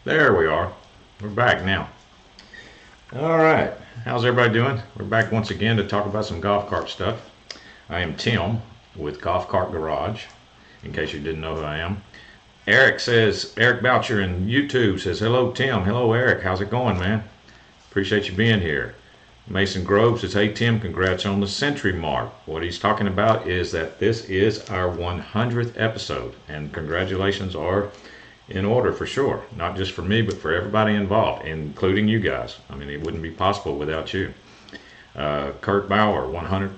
There we are. We're back now. All right. How's everybody doing? We're back once again to talk about some golf cart stuff. I am Tim with Golf Cart Garage, in case you didn't know who I am. Eric says, Eric Boucher in YouTube says, hello Tim. Hello Eric. How's it going, man? Appreciate you being here. Mason Grove says, hey Tim, congrats on the century mark. What he's talking about is that this is our 100th episode, and congratulations are in order for sure. Not just for me, but for everybody involved, including you guys. I mean, it wouldn't be possible without you. Kurt Bauer, 100.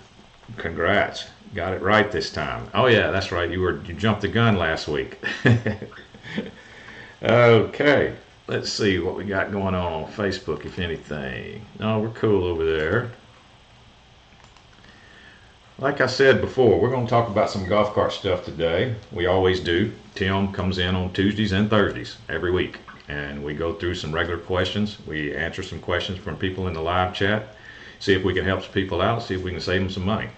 Congrats. Got it right this time. Oh yeah, that's right. You jumped the gun last week. Okay. Let's see what we got going on Facebook, if anything. No, we're cool over there. Like I said before, we're going to talk about some golf cart stuff today. We always do. Tim comes in on Tuesdays and Thursdays every week, and we go through some regular questions. We answer some questions from people in the live chat, see if we can help some people out, see if we can save them some money.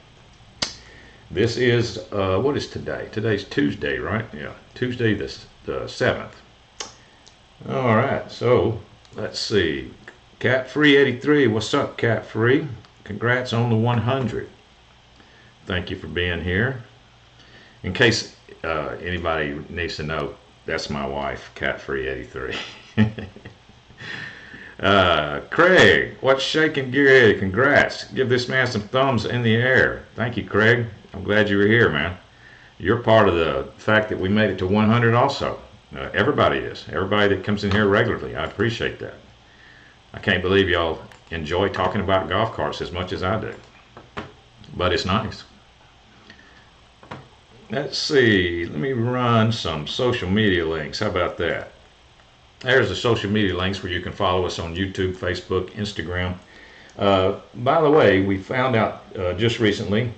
This is, what is today? Today's Tuesday, right? Yeah, Tuesday the 7th. All right, so let's see. 𝗏𝗏𝗃𝗏83, what's up, 𝗏𝗏𝗃? Congrats on the 100. Thank you for being here. In case anybody needs to know, that's my wife, 𝗏𝗏𝗃𝗏𝗃. Craig, what's shaking gear? Congrats. Give this man some thumbs in the air. Thank you, Craig. I'm glad you were here, man. You're part of the fact that we made it to 100 also. Everybody is. Everybody that comes in here regularly. I appreciate that. I can't believe y'all enjoy talking about golf carts as much as I do. But it's nice. Let's see. Let me run some social media links. How about that? There's the social media links where you can follow us on YouTube, Facebook, Instagram. By the way, we found out just recently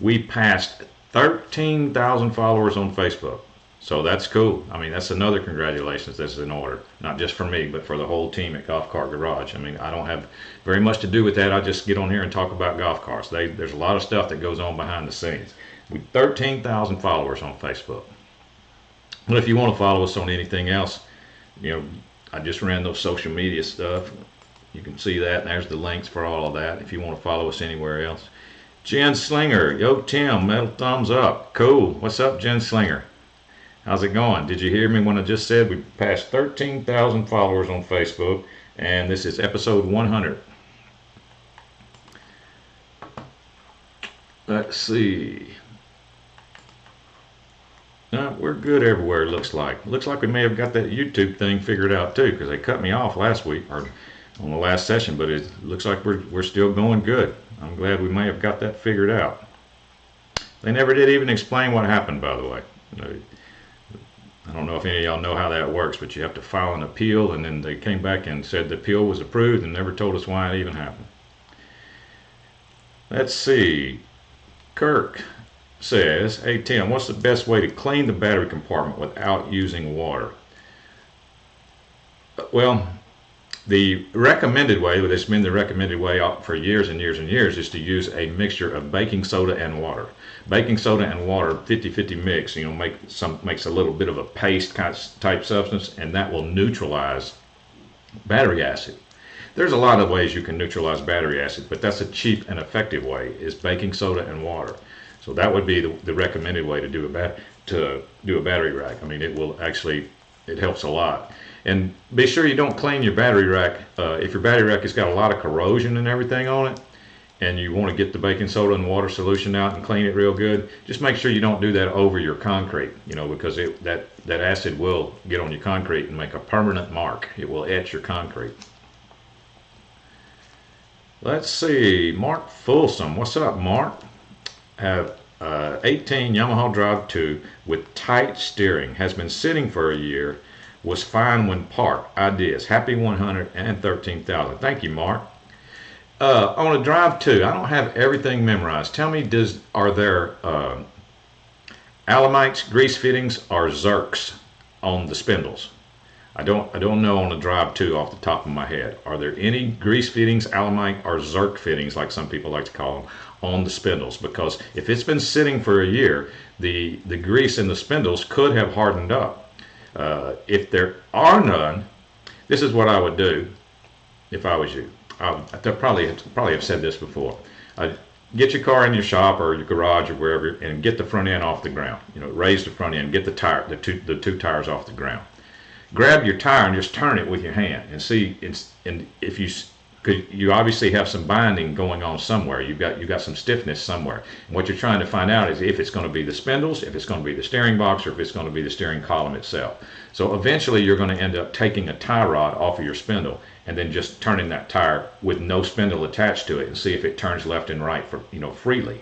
we passed 13,000 followers on Facebook. So that's cool. I mean, that's another congratulations. This is in order. Not just for me, but for the whole team at Golf Cart Garage. I mean, I don't have very much to do with that. I just get on here and talk about golf carts. There's a lot of stuff that goes on behind the scenes. We 13,000 followers on Facebook. But if you want to follow us on anything else, you know, I just ran those social media stuff. You can see that. And there's the links for all of that if you want to follow us anywhere else. Jen Slinger. Yo, Tim. Metal thumbs up. Cool. What's up, Jen Slinger? How's it going? Did you hear me when I just said we passed 13,000 followers on Facebook, and this is episode 100. Let's see. We're good everywhere, it looks like. Looks like we may have got that YouTube thing figured out too, because they cut me off last week, or on the last session, but it looks like we're still going good. I'm glad we may have got that figured out. They never did even explain what happened, by the way. I don't know if any of y'all know how that works, but you have to file an appeal, and then they came back and said the appeal was approved and never told us why it even happened. Let's see. Kirk says, hey Tim, what's the best way to clean the battery compartment without using water? Well, the recommended way, but it's been the recommended way for years and years and years, is to use a mixture of baking soda and water. Baking soda and water, 50-50 mix, you know, makes a little bit of a paste type substance, and that will neutralize battery acid. There's a lot of ways you can neutralize battery acid, but that's a cheap and effective way, is baking soda and water. So that would be the recommended way to do a battery rack. I mean, it will actually, it helps a lot. And be sure you don't clean your battery rack. If your battery rack has got a lot of corrosion and everything on it, and you want to get the baking soda and water solution out and clean it real good, just make sure you don't do that over your concrete, you know, because that acid will get on your concrete and make a permanent mark. It will etch your concrete. Let's see, Mark Folsom. What's up, Mark? Have 18 Yamaha Drive 2 with tight steering. Has been sitting for a year. Was fine when parked. Ideas. Happy 100 and 13,000. Thank you, Mark. On a Drive 2, I don't have everything memorized. Tell me, are there alamites, grease fittings, or zerks on the spindles? I don't know on a Drive 2 off the top of my head. Are there any grease fittings, alamite, or zerk fittings, like some people like to call them, on the spindles? Because if it's been sitting for a year, the grease in the spindles could have hardened up. If there are none, this is what I would do if I was you. I probably have said this before. Get your car in your shop or your garage or wherever, and get the front end off the ground. You know, raise the front end, get the two tires off the ground. Grab your tire and just turn it with your hand and see. And if you obviously have some binding going on somewhere. You've got some stiffness somewhere. And what you're trying to find out is if it's going to be the spindles, if it's going to be the steering box, or if it's going to be the steering column itself. So eventually you're going to end up taking a tie rod off of your spindle and then just turning that tire with no spindle attached to it and see if it turns left and right freely.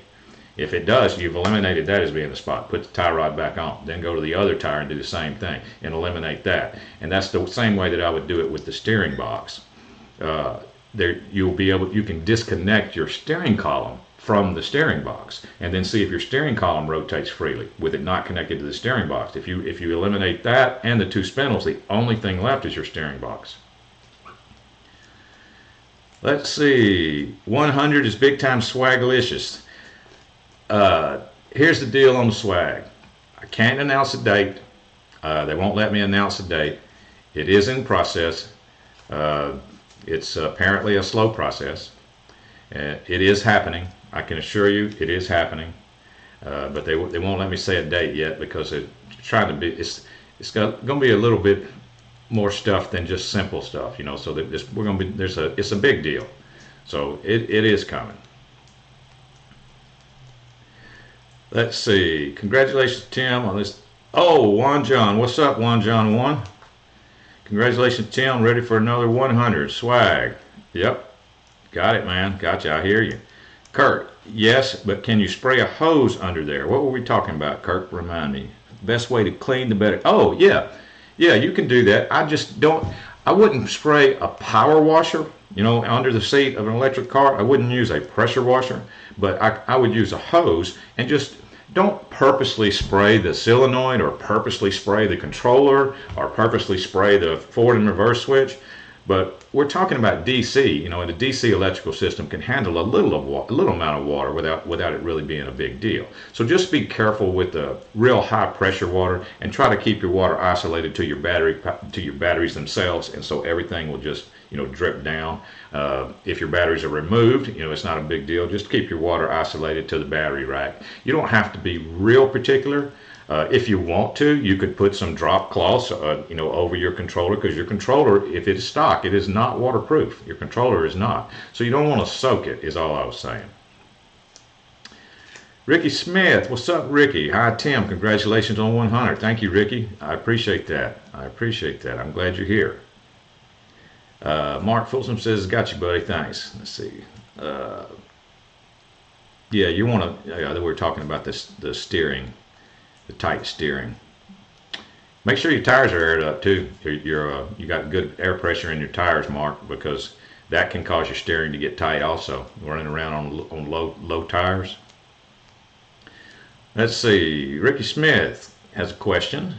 If it does, you've eliminated that as being the spot. Put the tie rod back on. Then go to the other tire and do the same thing and eliminate that. And that's the same way that I would do it with the steering box. You can disconnect your steering column from the steering box and then see if your steering column rotates freely with it not connected to the steering box. If you eliminate that and the two spindles, the only thing left is your steering box. Let's see. 100 is big time swagalicious. Here's the deal on the swag. I can't announce a date. They won't let me announce a date. It is in process. It's apparently a slow process. It is happening. I can assure you it is happening. But they won't let me say a date yet because it's trying to be. It's going to be a little bit more stuff than just simple stuff, you know. So that it's a big deal. So it is coming. Let's see. Congratulations, Tim, on this. Oh, Juan John. What's up, Juan John 1? Congratulations, Tim. Ready for another 100. Swag. Yep. Got it, man. Gotcha. I hear you. Kurt. Yes, but can you spray a hose under there? What were we talking about, Kurt? Remind me. Best way to clean the better. Oh, yeah. Yeah, you can do that. I wouldn't spray a power washer, you know, under the seat of an electric car. I wouldn't use a pressure washer, but I would use a hose and just don't purposely spray the solenoid or purposely spray the controller or purposely spray the forward and reverse switch. But we're talking about DC, you know, and the DC electrical system can handle a little amount of water without it really being a big deal. So just be careful with the real high pressure water and try to keep your water isolated to your batteries themselves, and so everything will just, you know, drip down. If your batteries are removed, you know, it's not a big deal. Just keep your water isolated to the battery rack. You don't have to be real particular. If you want to, you could put some drop cloths, you know, over your controller, because your controller, if it's stock, it is not waterproof. Your controller is not. So you don't want to soak it, is all I was saying. Ricky Smith, what's up, Ricky? Hi, Tim. Congratulations on 100. Thank you, Ricky. I appreciate that. I appreciate that. I'm glad you're here. Mark Folsom says, got you, buddy. Thanks. Let's see. Yeah, you want to, we're talking about the steering. The tight steering. Make sure your tires are aired up too. You got good air pressure in your tires, Mark, because that can cause your steering to get tight also. Running around on low tires. Let's see. Ricky Smith has a question.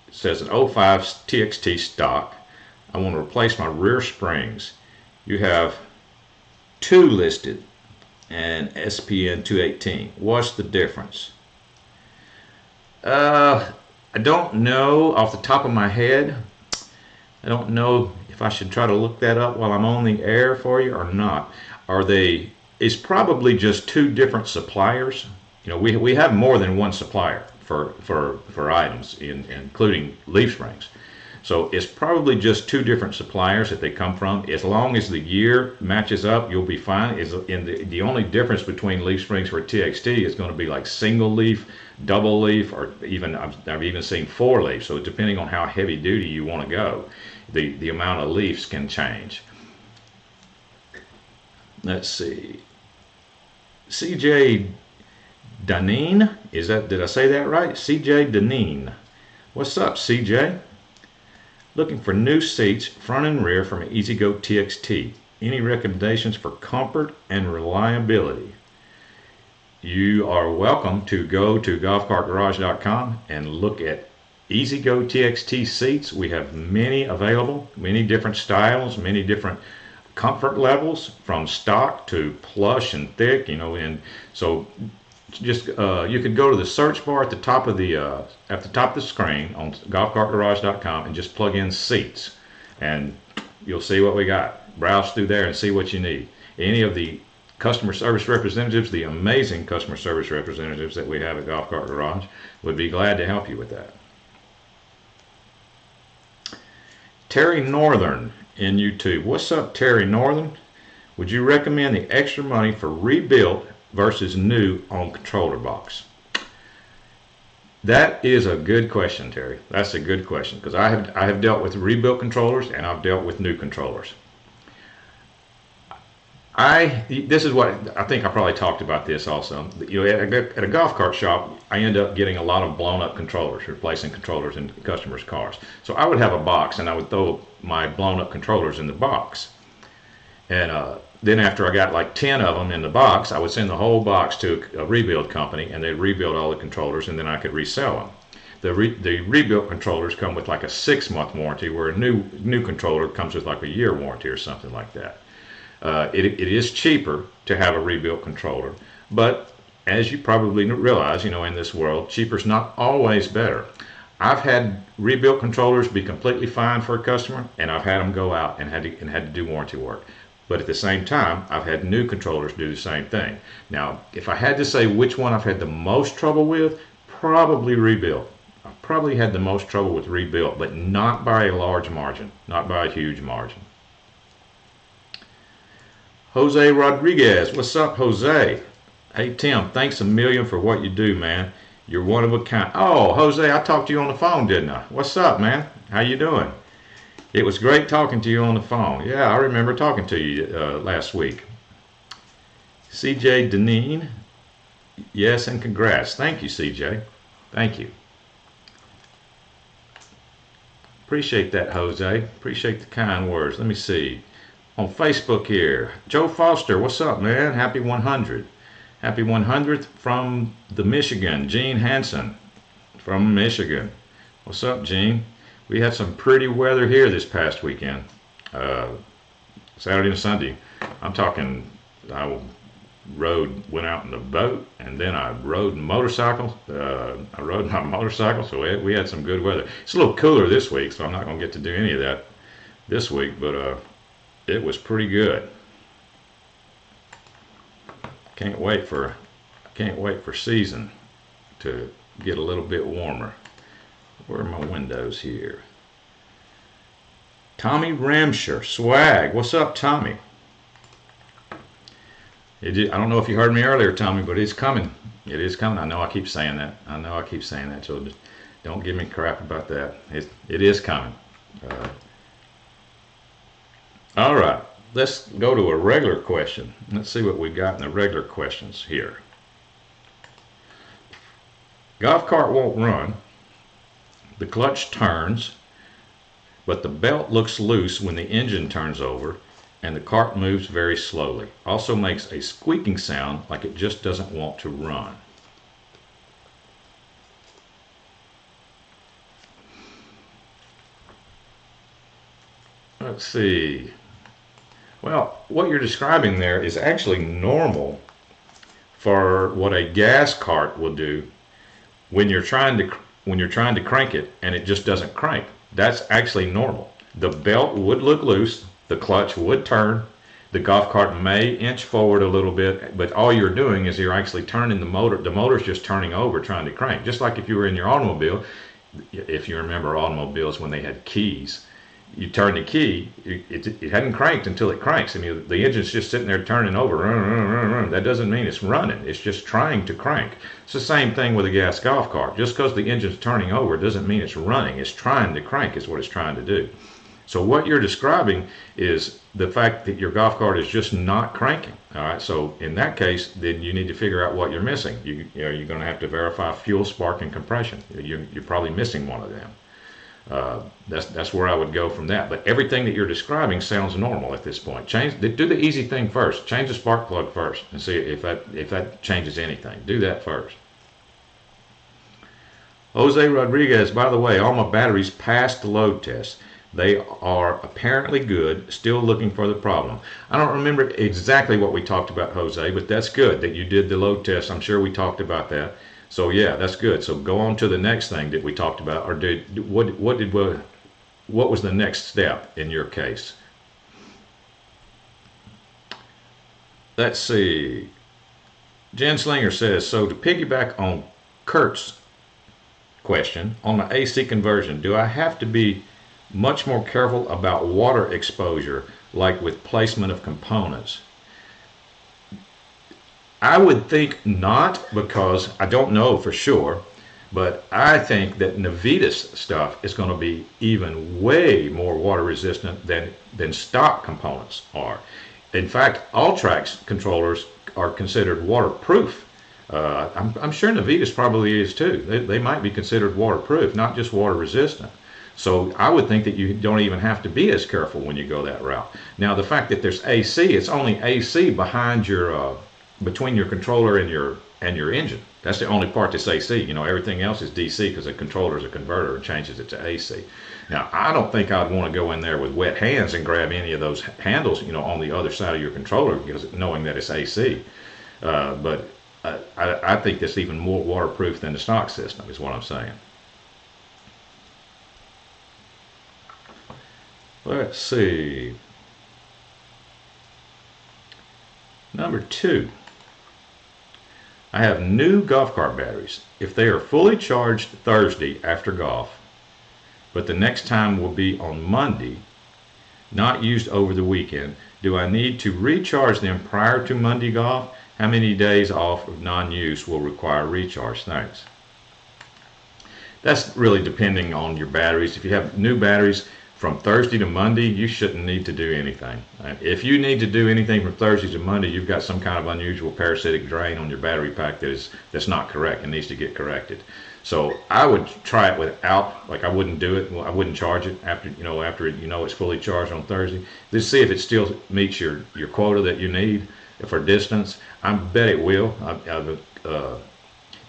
It says an 05 TXT stock. I want to replace my rear springs. You have 2 listed and SPN 218. What's the difference? I don't know off the top of my head. I don't know if I should try to look that up while I'm on the air for you or not. It's probably just 2 different suppliers. You know, we have more than one supplier for items, including leaf springs. So it's probably just 2 different suppliers that they come from. As long as the year matches up, you'll be fine. The only difference between leaf springs for TXT is going to be like single leaf, double leaf, or even I've even seen 4 leaf. So depending on how heavy duty you want to go, the amount of leaves can change. Let's see. CJ Danine, did I say that right? CJ Danine. What's up, CJ? Looking for new seats, front and rear, from EZGO TXT. Any recommendations for comfort and reliability? You are welcome to go to golfcartgarage.com and look at EZGO TXT seats. We have many available, many different styles, many different comfort levels, from stock to plush and thick, you know. And so just you could go to the search bar at the top of the screen on golfcartgarage.com and just plug in seats. and you'll see what we got. Browse through there and see what you need. Any of the customer service representatives, the amazing customer service representatives that we have at Golf Cart Garage, would be glad to help you with that. Terry Northern in YouTube. What's up, Terry Northern? Would you recommend the extra money for rebuilt versus new on controller box? That is a good question, Terry. That's a good question, because I have dealt with rebuilt controllers and I've dealt with new controllers. This is what I think I probably talked about this also. You know, at a golf cart shop, I end up getting a lot of blown up controllers, replacing controllers in customers' cars. So I would have a box and I would throw my blown up controllers in the box. And then after I got like 10 of them in the box, I would send the whole box to a rebuild company and they'd rebuild all the controllers and then I could resell them. The rebuilt controllers come with like a 6-month warranty, where a new controller comes with like a year warranty or something like that. It is cheaper to have a rebuilt controller, but as you probably realize, you know, in this world, cheaper is not always better. I've had rebuilt controllers be completely fine for a customer, and I've had them go out and had to do warranty work. But at the same time, I've had new controllers do the same thing. Now, if I had to say which one I've had the most trouble with, probably rebuilt. I've probably had the most trouble with rebuilt, but not by a large margin, not by a huge margin. Jose Rodriguez, what's up, Jose? Hey Tim, thanks a million for what you do, man. You're one of a kind. Oh, Jose, I talked to you on the phone, didn't I? What's up, man? How you doing? It was great talking to you on the phone. Yeah, I remember talking to you last week. CJ Deneen, yes, and congrats. Thank you, CJ. Thank you. Appreciate that, Jose. Appreciate the kind words. Let me see. On Facebook here, Joe Foster, what's up, man? Happy 100. Happy 100th from the Michigan. Gene Hansen from Michigan. What's up, Gene? We had some pretty weather here this past weekend. Saturday and Sunday. I'm talking, I went out in the boat, and then I rode motorcycle. I rode my motorcycle, so we had some good weather. It's a little cooler this week, so I'm not going to get to do any of that this week, but it was pretty good. Can't wait for season to get a little bit warmer. Where are my windows here? Tommy Ramsher, swag. What's up, Tommy? I don't know if you heard me earlier, Tommy, but it's coming. It is coming. I know I keep saying that. So just don't give me crap about that. It is coming. All right, let's go to a regular question. Let's see what we got in the regular questions here. Golf cart won't run. The clutch turns, but the belt looks loose when the engine turns over, and the cart moves very slowly. Also makes a squeaking sound like it just doesn't want to run. Let's see. Well, what you're describing there is actually normal for what a gas cart will do when you're trying to crank it and it just doesn't crank. That's actually normal. The belt would look loose, the clutch would turn, the golf cart may inch forward a little bit, but all you're doing is you're actually turning the motor. The motor's just turning over trying to crank. Just like if you were in your automobile, if you remember automobiles when they had keys. You turn the key, it hadn't cranked until it cranks. I mean, the engine's just sitting there turning over. That doesn't mean it's running. It's just trying to crank. It's the same thing with a gas golf cart. Just because the engine's turning over doesn't mean it's running. It's trying to crank is what it's trying to do. So what you're describing is the fact that your golf cart is just not cranking. All right. So in that case, then you need to figure out what you're missing. You're going to have to verify fuel, spark, and compression. You're probably missing one of them. That's where I would go from that. But everything that you're describing sounds normal at this point. Do the easy thing first. Change the spark plug first and see if that changes anything. Do that first. Jose Rodriguez, by the way, all my batteries passed the load test. They are apparently good. Still looking for the problem. I don't remember exactly what we talked about, Jose, but that's good that you did the load test. I'm sure we talked about that. So yeah, that's good. So go on to the next thing that we talked about, or what did we? what was the next step in your case? Let's see. Jen Slinger says, so to piggyback on Kurt's question, on the AC conversion, do I have to be much more careful about water exposure, like with placement of components? I would think not, because I don't know for sure, but I think that 𝗪𝗏𝗲 stuff is going to be even way more water resistant than stock components are. In fact, Alltrax controllers are considered waterproof. I'm sure 𝗪𝗏𝗲 probably is too. They might be considered waterproof, not just water resistant. So I would think that you don't even have to be as careful when you go that route. Now, the fact that there's AC, it's only AC behind your between your controller and your engine. That's the only part that's AC. You know, everything else is DC because the controller is a converter and changes it to AC. Now, I don't think I'd want to go in there with wet hands and grab any of those handles, you know, on the other side of your controller, because knowing that it's AC. But I think that's even more waterproof than the stock system, is what I'm saying. Let's see. Number 2. I have new golf cart batteries. If they are fully charged Thursday after golf, but the next time will be on Monday, not used over the weekend, do I need to recharge them prior to Monday golf? How many days off of non-use will require recharge? Thanks. That's really depending on your batteries. If you have new batteries from Thursday to Monday, you shouldn't need to do anything. If you need to do anything from Thursday to Monday, you've got some kind of unusual parasitic drain on your battery pack that's not correct and needs to get corrected. So I would try it without, like I wouldn't do it. Well, I wouldn't charge it after it's fully charged on Thursday. Just see if it still meets your quota that you need for distance. I bet it will.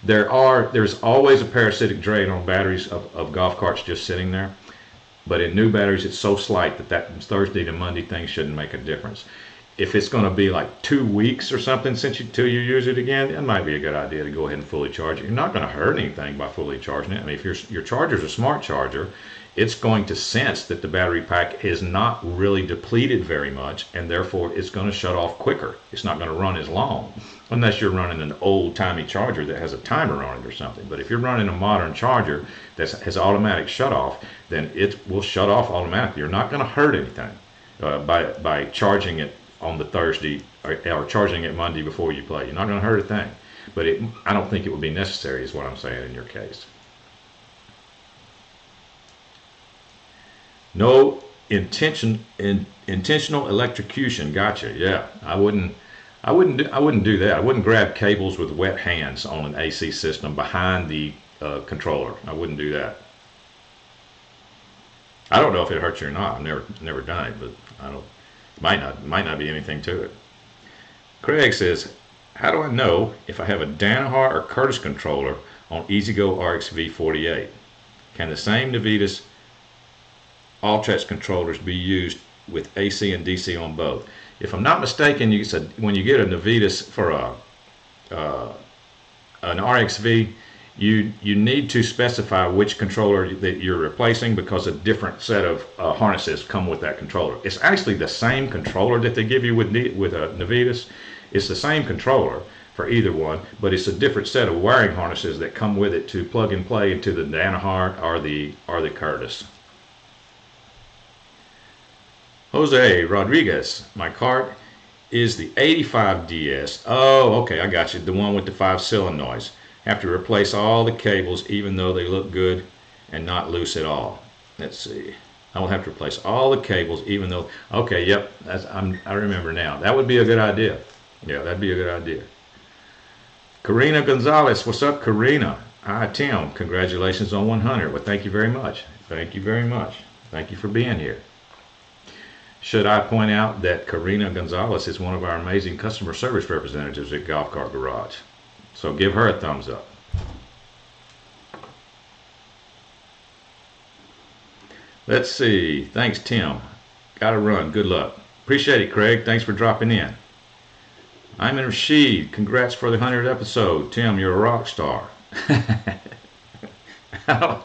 There's always a parasitic drain on batteries of golf carts just sitting there. But in new batteries, it's so slight that Thursday to Monday thing shouldn't make a difference. If it's going to be like 2 weeks or something till you use it again, it might be a good idea to go ahead and fully charge it. You're not going to hurt anything by fully charging it. I mean, if your charger's a smart charger, it's going to sense that the battery pack is not really depleted very much, and therefore it's going to shut off quicker. It's not going to run as long, unless you're running an old-timey charger that has a timer on it or something. But if you're running a modern charger that has automatic shut-off, then it will shut off automatically. You're not going to hurt anything by charging it on the Thursday or charging it Monday before you play. You're not going to hurt a thing. But I don't think it would be necessary, is what I'm saying in your case. No intentional electrocution. Gotcha. Yeah, I wouldn't do that. I wouldn't grab cables with wet hands on an AC system behind the controller. I wouldn't do that. I don't know if it hurts you or not. I've never done it, but I don't. Might not be anything to it. Craig says, how do I know if I have a Yamaha or Curtis controller on EZGO RXV48? Can the same 𝗪𝗏𝗲𝗸 Alltrax controllers be used with AC and DC on both? If I'm not mistaken, you said when you get a 𝗪𝗏𝗲 for an RXV, you need to specify which controller that you're replacing, because a different set of harnesses come with that controller. It's actually the same controller that they give you with a 𝗪𝗏𝗲𝗸. It's the same controller for either one, but it's a different set of wiring harnesses that come with it to plug and play into the Yamaha or the Curtis. Jose Rodriguez, my cart is the 85 DS. Oh, okay, I got you. The one with the 5 solenoids. Have to replace all the cables, even though they look good and not loose at all. Let's see. I will have to replace all the cables, even though. Okay, yep. I remember now. That would be a good idea. Yeah, that'd be a good idea. Karina Gonzalez, what's up, Karina? Hi, Tim. Congratulations on 100. Well, thank you very much. Thank you very much. Thank you for being here. Should I point out that Karina Gonzalez is one of our amazing customer service representatives at Golf Cart Garage. So give her a thumbs up. Let's see. Thanks, Tim. Gotta run. Good luck. Appreciate it, Craig. Thanks for dropping in. I'm in Rashid. Congrats for the 100th episode. Tim, you're a rock star. I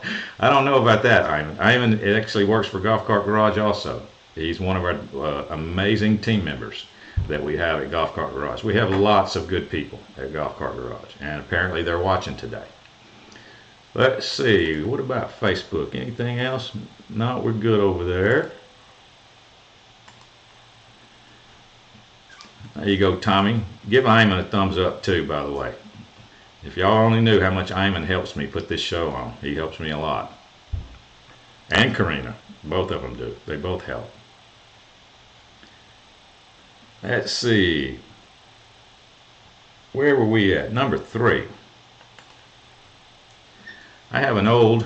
don't know about that, Ivan. Ivan actually works for Golf Cart Garage also. He's one of our amazing team members that we have at Golf Cart Garage. We have lots of good people at Golf Cart Garage, and apparently they're watching today. Let's see, what about Facebook? Anything else? No, we're good over there. There you go, Tommy. Give Iman a thumbs up too, by the way. If y'all only knew how much Iman helps me put this show on. He helps me a lot. And Karina. Both of them do. They both help. Let's see. Where were we at? Number 3. I have an old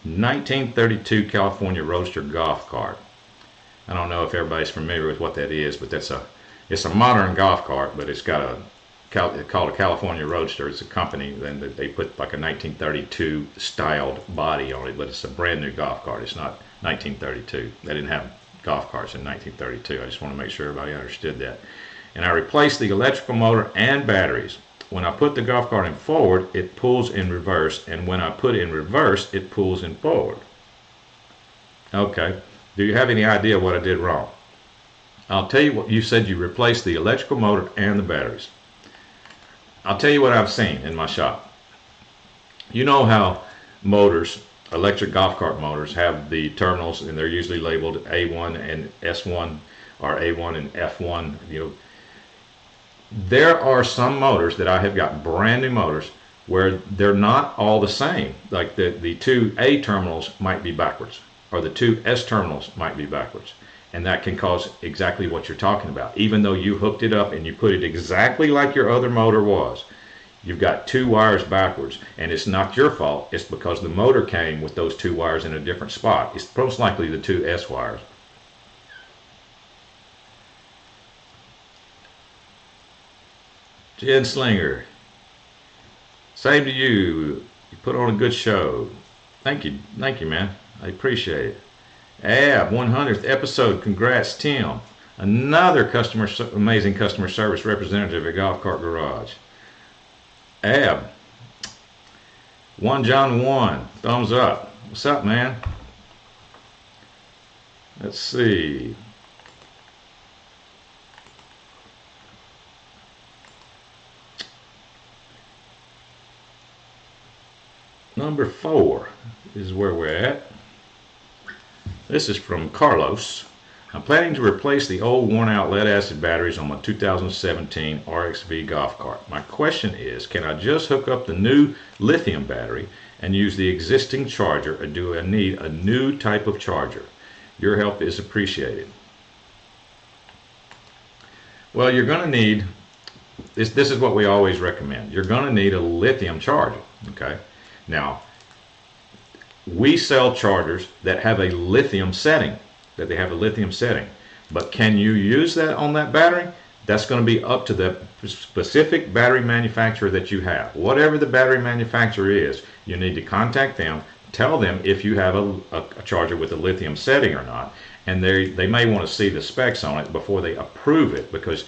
1932 California Roadster golf cart. I don't know if everybody's familiar with what that is, but it's a modern golf cart, but it's called a California Roadster. It's a company, and they put like a 1932 styled body on it, but it's a brand new golf cart. It's not 1932. They didn't have golf carts in 1932. I just want to make sure everybody understood that. And I replaced the electrical motor and batteries. When I put the golf cart in forward, it pulls in reverse, and when I put it in reverse, it pulls in forward. Okay, do you have any idea what I did wrong? I'll tell you what. You said you replaced the electrical motor and the batteries. I'll tell you what I've seen in my shop. You know how motors, electric golf cart motors, have the terminals, and they're usually labeled A1 and S1 or A1 and F1. You know, there are some motors that I have got, brand new motors, where they're not all the same. Like the two A terminals might be backwards, or the two S terminals might be backwards. And that can cause exactly what you're talking about. Even though you hooked it up and you put it exactly like your other motor was, you've got two wires backwards, and it's not your fault. It's because the motor came with those two wires in a different spot. It's most likely the two S wires. Jen Slinger, same to you. You put on a good show. Thank you, man. I appreciate it. 100th episode. Congrats, Tim. Another amazing customer service representative at Golf Cart Garage. 1 John 1, thumbs up. What's up, man? Let's see. Number 4 is where we're at. This is from Carlos. I'm planning to replace the old worn out lead acid batteries on my 2017 RXV golf cart. My question is, can I just hook up the new lithium battery and use the existing charger, or do I need a new type of charger? Your help is appreciated. Well, you're going to need, this is what we always recommend. You're going to need a lithium charger, okay? Now, we sell chargers that have a lithium setting, but can you use that on that battery? That's going to be up to the specific battery manufacturer that you have. Whatever the battery manufacturer is, you need to contact them, tell them if you have a charger with a lithium setting or not, and they may want to see the specs on it before they approve it, because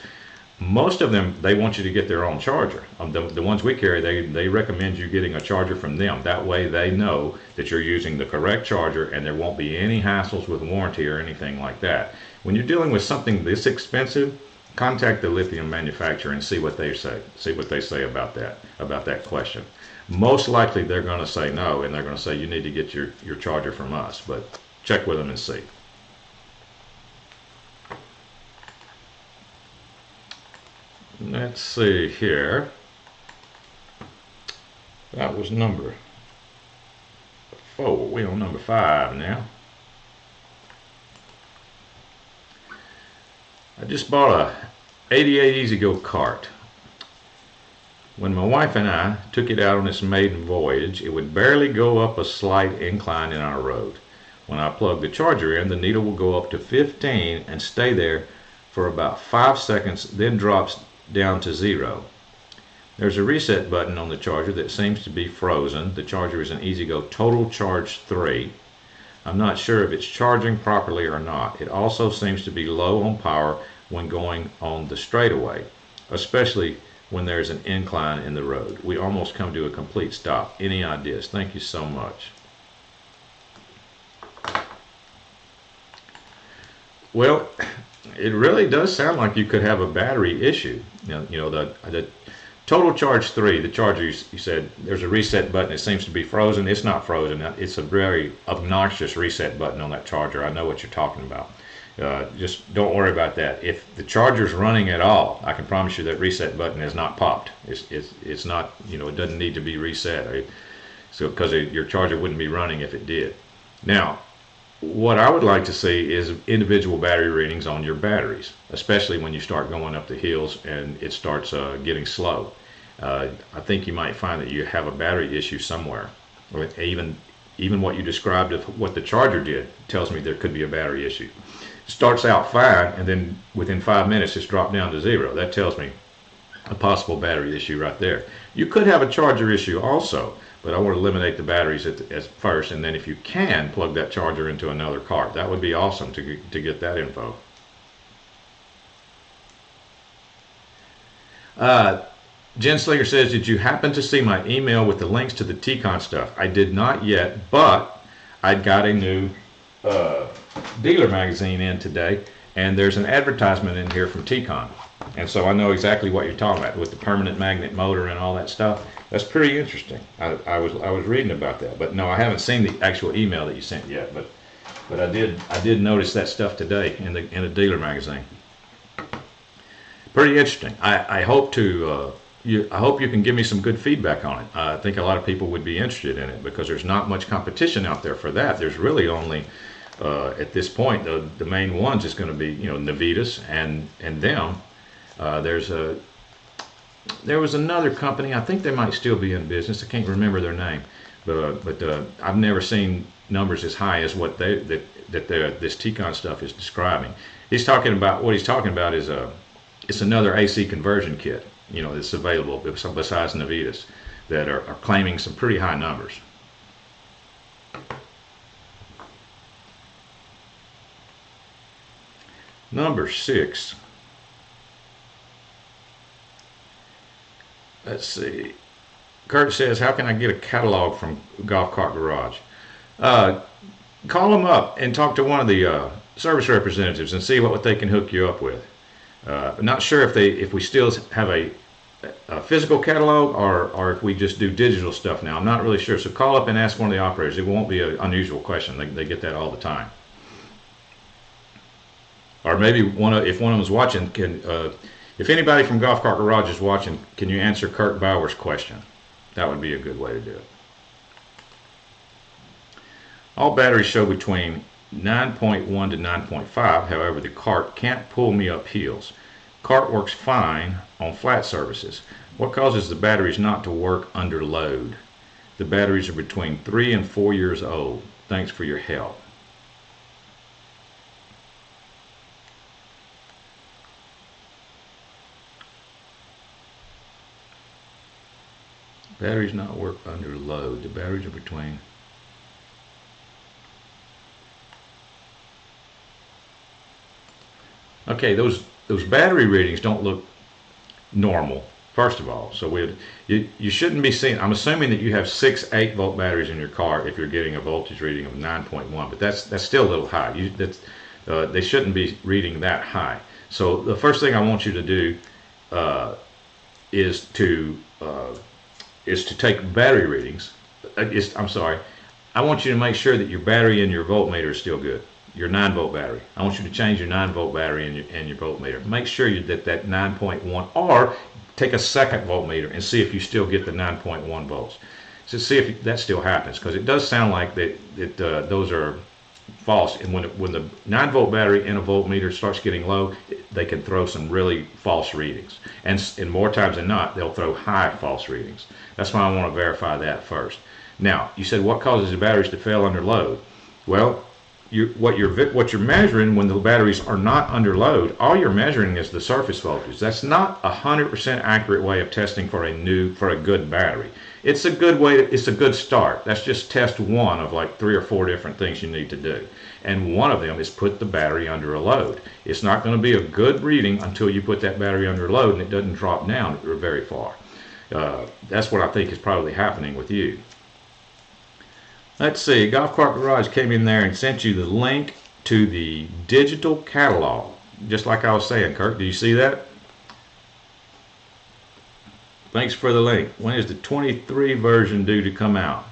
most of them, they want you to get their own charger. The ones we carry, they recommend you getting a charger from them. That way they know that you're using the correct charger, and there won't be any hassles with warranty or anything like that. When you're dealing with something this expensive, contact the lithium manufacturer and see what they say. See what they say about that question. Most likely they're going to say no, and they're going to say you need to get your charger from us, but check with them and see. Let's see here. That was number 4. We're on number 5 now. I just bought a 88 EZGO cart. When my wife and I took it out on its maiden voyage, it would barely go up a slight incline in our road. When I plug the charger in, the needle will go up to 15 and stay there for about 5 seconds, then drops down to 0. There's a reset button on the charger that seems to be frozen. The charger is an EZGO Total Charge III. I'm not sure if it's charging properly or not. It also seems to be low on power when going on the straightaway, especially when there's an incline in the road? We almost come to a complete stop. Any ideas? Thank you so much. Well, it really does sound like you could have a battery issue. The Total Charge 3, the charger, you said there's a reset button. It seems to be frozen. It's not frozen. It's a very obnoxious reset button on that charger. I know what you're talking about. Just don't worry about that. If the charger's running at all, I can promise you that reset button is not popped. It's not, it doesn't need to be reset. So because your charger wouldn't be running if it did. Now, what I would like to see is individual battery readings on your batteries, especially when you start going up the hills and it starts getting slow. I think you might find that you have a battery issue somewhere. Or even what you described of what the charger did tells me there could be a battery issue. It starts out fine, and then within 5 minutes it's dropped down to 0. That tells me a possible battery issue right there. You could have a charger issue also, but I want to eliminate the batteries at first, and then if you can, plug that charger into another cart. That would be awesome to get that info. Jen Slinger says, did you happen to see my email with the links to the T-Con stuff? I did not yet, but I got a new dealer magazine in today, and there's an advertisement in here from T-Con. And so I know exactly what you're talking about with the permanent magnet motor and all that stuff. That's pretty interesting. I was reading about that, but no, I haven't seen the actual email that you sent yet. But I did notice that stuff today in the dealer magazine. Pretty interesting. I hope you can give me some good feedback on it. I think a lot of people would be interested in it because there's not much competition out there for that. There's really only at this point the main ones is going to be 𝗪𝗲𝗲𝗸𝘆 and them. There was another company. I think they might still be in business. I can't remember their name, but I've never seen numbers as high as what this T-Con stuff is describing. What he's talking about is it's another AC conversion kit. That's available besides 𝗪𝗲𝗲𝗸𝘆 that are claiming some pretty high numbers. Number 6. Let's see. Kurt says, how can I get a catalog from Golf Cart Garage? Call them up and talk to one of the service representatives and see what they can hook you up with. I'm not sure if we still have a physical catalog or if we just do digital stuff now. I'm not really sure. So call up and ask one of the operators. It won't be an unusual question. They get that all the time. Or maybe if one of them is watching, if anybody from Golf Cart Garage is watching, can you answer Kurt Bauer's question? That would be a good way to do it. All batteries show between 9.1 to 9.5. However, the cart can't pull me up hills. Cart works fine on flat surfaces. What causes the batteries not to work under load? The batteries are between 3 and 4 years old. Thanks for your help. Batteries not work under load. The batteries are between. Okay, those battery readings don't look normal, first of all. So you shouldn't be seeing. I'm assuming that you have 6 8-volt batteries in your car if you're getting a voltage reading of 9.1, but that's still a little high. They shouldn't be reading that high. So the first thing I want you to do is to take battery readings. I want you to make sure that your battery and your voltmeter is still good. Your 9-volt battery. I want you to change your 9-volt battery and your voltmeter. Make sure that 9.1, or take a second voltmeter and see if you still get the 9.1 volts. So see if that still happens, because it does sound like those are false. And when the 9-volt battery and a voltmeter starts getting low, they can throw some really false readings. And more times than not, they'll throw high false readings. That's why I want to verify that first. Now, you said what causes the batteries to fail under load? Well, what you're measuring when the batteries are not under load, all you're measuring is the surface voltage. That's not 100% accurate way of testing for a good battery. It's a good way. It's a good start. That's just test one of like 3 or 4 different things you need to do. And one of them is put the battery under a load. It's not going to be a good reading until you put that battery under a load and it doesn't drop down very far. That's what I think is probably happening with you. Let's see, Golf Cart Garage came in there and sent you the link to the digital catalog. Just like I was saying, Kirk, do you see that? Thanks for the link. When is the 23 version due to come out?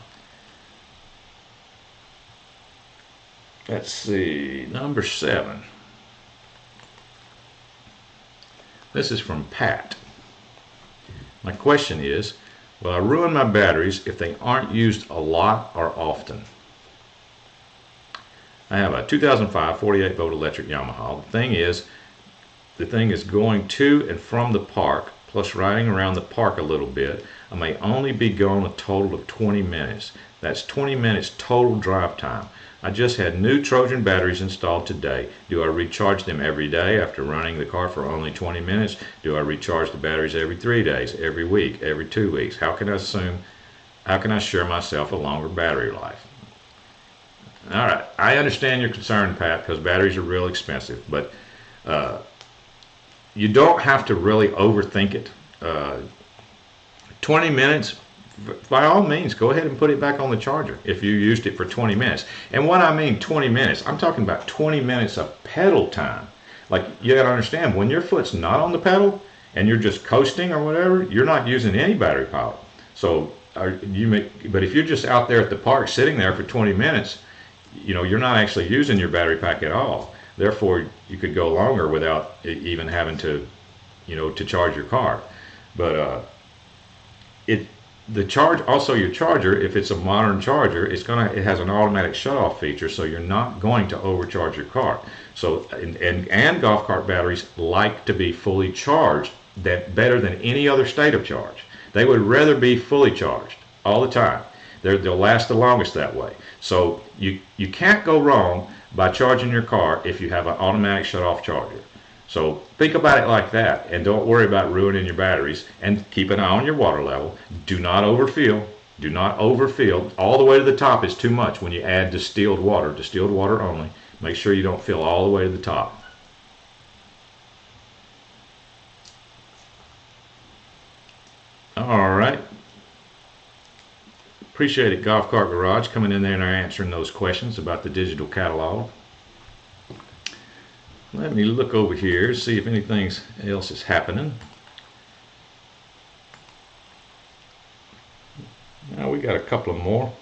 Let's see, number 7. This is from Pat. My question is, will I ruin my batteries if they aren't used a lot or often? I have a 2005 48 volt electric Yamaha. The thing is going to and from the park, plus riding around the park a little bit. I may only be gone a total of 20 minutes. That's 20 minutes total drive time. I just had new Trojan batteries installed today. Do I recharge them every day after running the car for only 20 minutes? Do I recharge the batteries every 3 days, every week, every 2 weeks? How can I assure myself a longer battery life? All right, I understand your concern, Pat, because batteries are real expensive, but you don't have to really overthink it. 20 minutes, by all means, go ahead and put it back on the charger if you used it for 20 minutes. And when I mean 20 minutes, I'm talking about 20 minutes of pedal time. Like, you gotta understand, when your foot's not on the pedal and you're just coasting or whatever, you're not using any battery power. So, but if you're just out there at the park sitting there for 20 minutes, you're not actually using your battery pack at all. Therefore, you could go longer without even having to, to charge your car. But your charger, if it's a modern charger, it has an automatic shut-off feature, so you're not going to overcharge your car. So and golf cart batteries like to be fully charged, better than any other state of charge. They would rather be fully charged all the time. They'll last the longest that way. So you can't go wrong by charging your car if you have an automatic shut-off charger. So think about it like that, and don't worry about ruining your batteries, and keep an eye on your water level. Do not overfill. Do not overfill. All the way to the top is too much when you add distilled water only. Make sure you don't fill all the way to the top. All right. Appreciate it, Golf Cart Garage, coming in there and answering those questions about the digital catalog. Let me look over here, see if anything else is happening. Now we got a couple of more.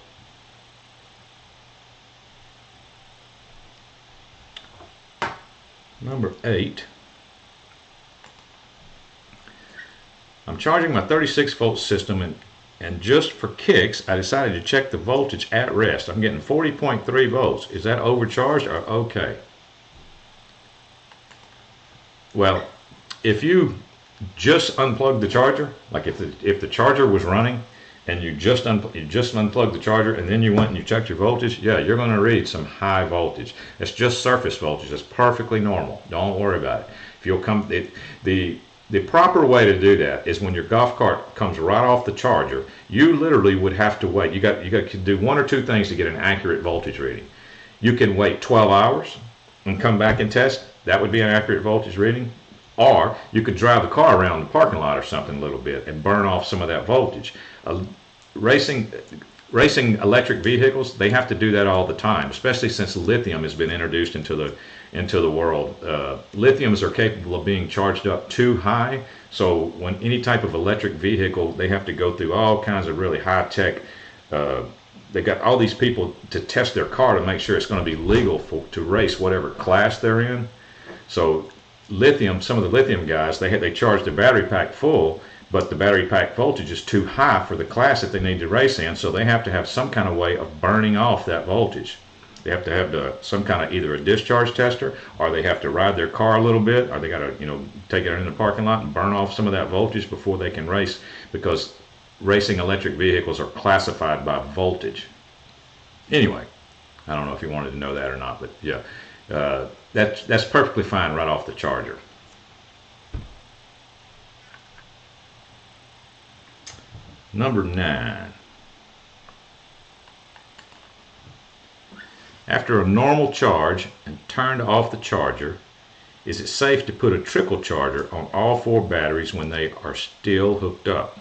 Number 8. I'm charging my 36 volt system and just for kicks, I decided to check the voltage at rest. I'm getting 40.3 volts. Is that overcharged or okay? Well, if you just unplugged the charger, like if the charger was running and you just unplugged the charger and then you went and you checked your voltage, yeah, you're going to read some high voltage. It's just surface voltage. It's perfectly normal. Don't worry about it. If you'll come, the proper way to do that is when your golf cart comes right off the charger, you literally would have to wait. You got to do 1 or 2 things to get an accurate voltage reading. You can wait 12 hours and come back and test. That would be an accurate voltage reading. Or you could drive the car around the parking lot or something a little bit and burn off some of that voltage. Racing electric vehicles, they have to do that all the time, especially since lithium has been introduced into the world. Lithiums are capable of being charged up too high, so when any type of electric vehicle, they have to go through all kinds of really high-tech, they got all these people to test their car to make sure it's going to be legal to race whatever class they're in. So lithium, some of the lithium guys, they charge the battery pack full, but the battery pack voltage is too high for the class that they need to race in, so they have to have some kind of way of burning off that voltage. They have to have some kind of either a discharge tester, or they have to ride their car a little bit, or they got to take it in the parking lot and burn off some of that voltage before they can race, because racing electric vehicles are classified by voltage. Anyway, I don't know if you wanted to know that or not, but yeah, that's perfectly fine right off the charger. Number 9. After a normal charge and turned off the charger, is it safe to put a trickle charger on all 4 batteries when they are still hooked up?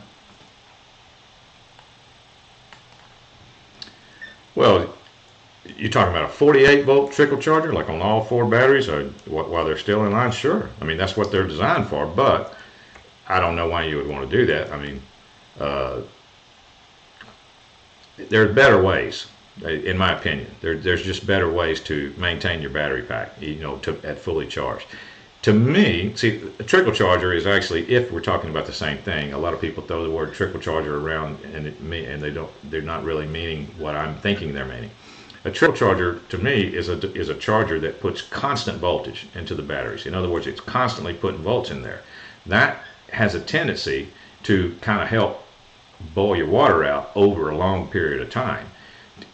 Well, you're talking about a 48 volt trickle charger, like on all 4 batteries, or while they're still in line? Sure. I mean, that's what they're designed for, but I don't know why you would want to do that. I mean, there are better ways, in my opinion. There's just better ways to maintain your battery pack, at fully charged. To me, see, a trickle charger is actually, if we're talking about the same thing, a lot of people throw the word trickle charger around and they're not really meaning what I'm thinking they're meaning. A trickle charger, to me, is a charger that puts constant voltage into the batteries. In other words, it's constantly putting volts in there. That has a tendency to kind of help boil your water out over a long period of time.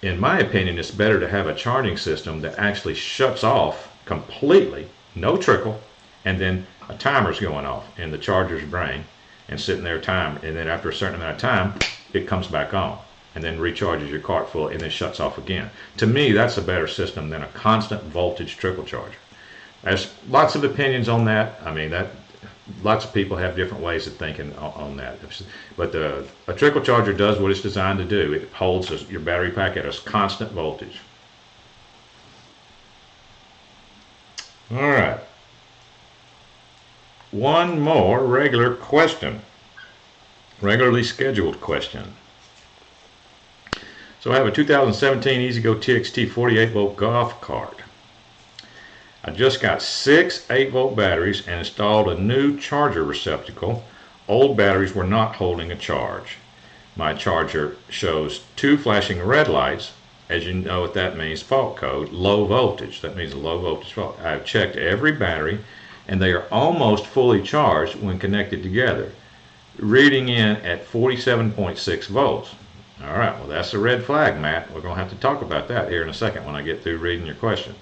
In my opinion, it's better to have a charging system that actually shuts off completely, no trickle, and then a timer's going off in the charger's brain and sitting there and then after a certain amount of time, it comes back on and then recharges your cart full and then shuts off again. To me, that's a better system than a constant voltage trickle charger. There's lots of opinions on that. I mean, lots of people have different ways of thinking on that. But a trickle charger does what it's designed to do. It holds your battery pack at a constant voltage. All right. One more regular question. Regularly scheduled question. So I have a 2017 EZGO TXT 48 volt golf cart. I just got 6 8-volt batteries and installed a new charger receptacle. Old batteries were not holding a charge. My charger shows 2 flashing red lights. As you know what that means, fault code, low voltage. That means a low voltage fault. I've checked every battery and they are almost fully charged when connected together, reading in at 47.6 volts. All right, well, that's a red flag, Matt. We're going to have to talk about that here in a second when I get through reading your question.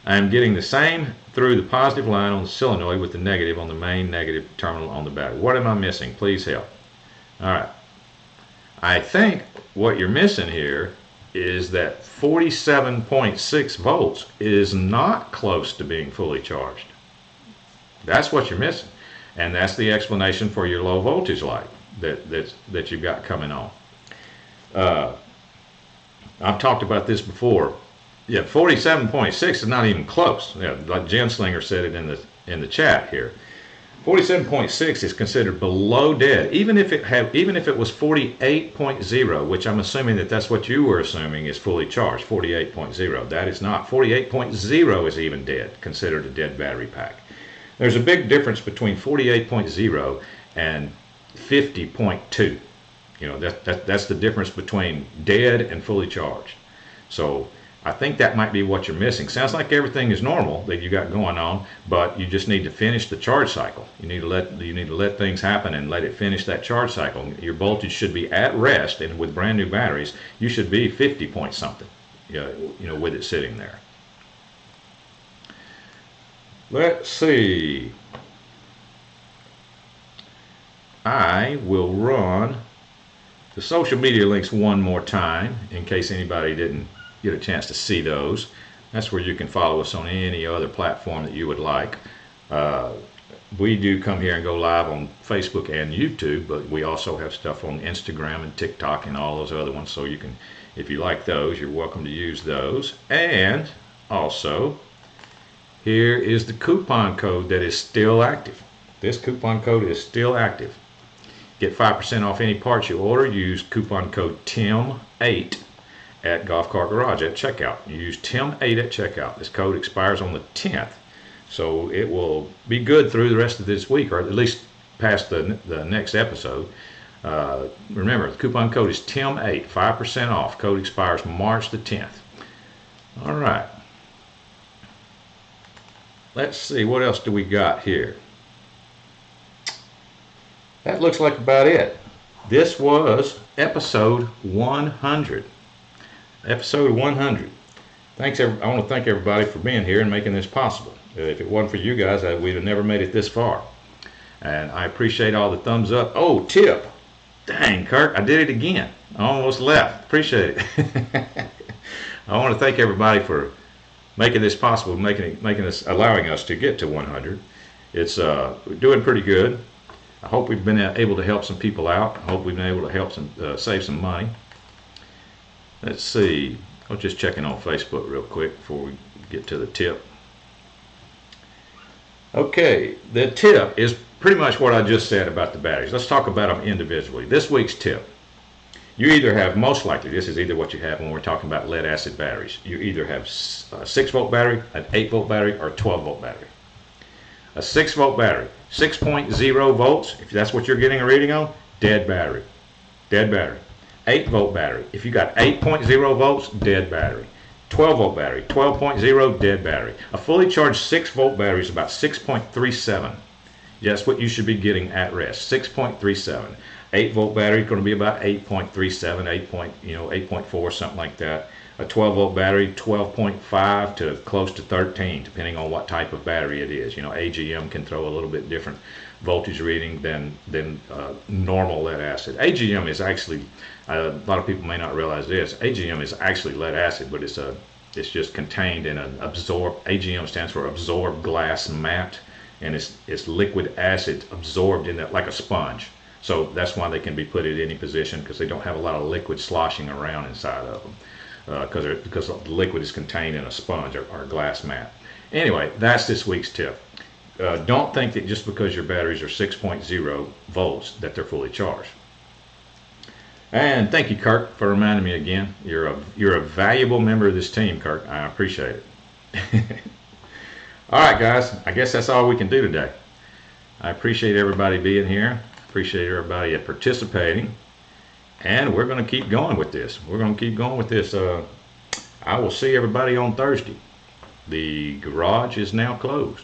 I'm getting the same through the positive line on the solenoid with the negative on the main negative terminal on the battery. What am I missing? Please help. All right. I think what you're missing here is that 47.6 volts is not close to being fully charged. That's what you're missing. And that's the explanation for your low voltage light that you've got coming on. I've talked about this before. Yeah, 47.6 is not even close. Yeah, like Jen Slinger said it in the chat here. 47.6 is considered below dead, even if it was 48.0, which I'm assuming that's what you were assuming is fully charged. 48.0. That is not. 48.0 is even dead, considered a dead battery pack. There's a big difference between 48.0 and 50.2. That's the difference between dead and fully charged. So I think that might be what you're missing. Sounds like everything is normal that you got going on, but you just need to finish the charge cycle. You need to let things happen and let it finish that charge cycle. Your voltage should be at rest, and with brand new batteries, you should be 50 point something. With it sitting there. Let's see. I will run the social media links one more time in case anybody didn't get a chance to see those. That's where you can follow us on any other platform that you would like. We do come here and go live on Facebook and YouTube, but we also have stuff on Instagram and TikTok and all those other ones, so you can, if you like those, you're welcome to use those. And also, here is the coupon code that is still active. This coupon code is still active. Get 5% off any parts you order. Use coupon code TIM8 at Golf Cart Garage at checkout. You use TIM8 at checkout. This code expires on the 10th, so it will be good through the rest of this week, or at least past the next episode. Remember, the coupon code is TIM8, 5% off. Code expires March the 10th. All right. Let's see, what else do we got here? That looks like about it. This was episode 100. episode 100. I want to thank everybody for being here and making this possible. If it wasn't for you guys, we'd have never made it this far. And I appreciate all the thumbs up. Oh, tip. Dang, Kirk, I did it again. I almost left. Appreciate it. I want to thank everybody for making this possible, allowing us to get to 100. It's doing pretty good. I hope we've been able to help some people out. I hope we've been able to help save some money. Let's see. I was just checking on Facebook real quick before we get to the tip. Okay, the tip is pretty much what I just said about the batteries. Let's talk about them individually. This week's tip. You either have, most likely, this is either what you have when we're talking about lead acid batteries. You either have a 6-volt battery, an 8-volt battery, or a 12-volt battery. A 6-volt battery, 6.0 volts, if that's what you're getting a reading on, dead battery. Dead battery. 8-volt battery, if you got 8.0 volts, dead battery. 12-volt battery, 12.0, dead battery. A fully charged 6-volt battery is about 6.37. That's what you should be getting at rest, 6.37. 8-volt battery is going to be about 8.37, 8.4, something like that. A 12-volt battery, 12.5 to close to 13, depending on what type of battery it is. AGM can throw a little bit different voltage reading than normal lead acid. AGM is actually, a lot of people may not realize this, AGM is actually lead acid, but it's just contained in an AGM stands for absorbed glass mat, and it's liquid acid absorbed in that like a sponge. So that's why they can be put at any position, because they don't have a lot of liquid sloshing around inside of them, because the liquid is contained in a sponge or a glass mat. Anyway, that's this week's tip. Don't think that just because your batteries are 6.0 volts that they're fully charged. And thank you, Kirk, for reminding me again. You're a valuable member of this team, Kirk. I appreciate it. All right, guys. I guess that's all we can do today. I appreciate everybody being here. Appreciate everybody participating. And we're going to keep going with this. I will see everybody on Thursday. The garage is now closed.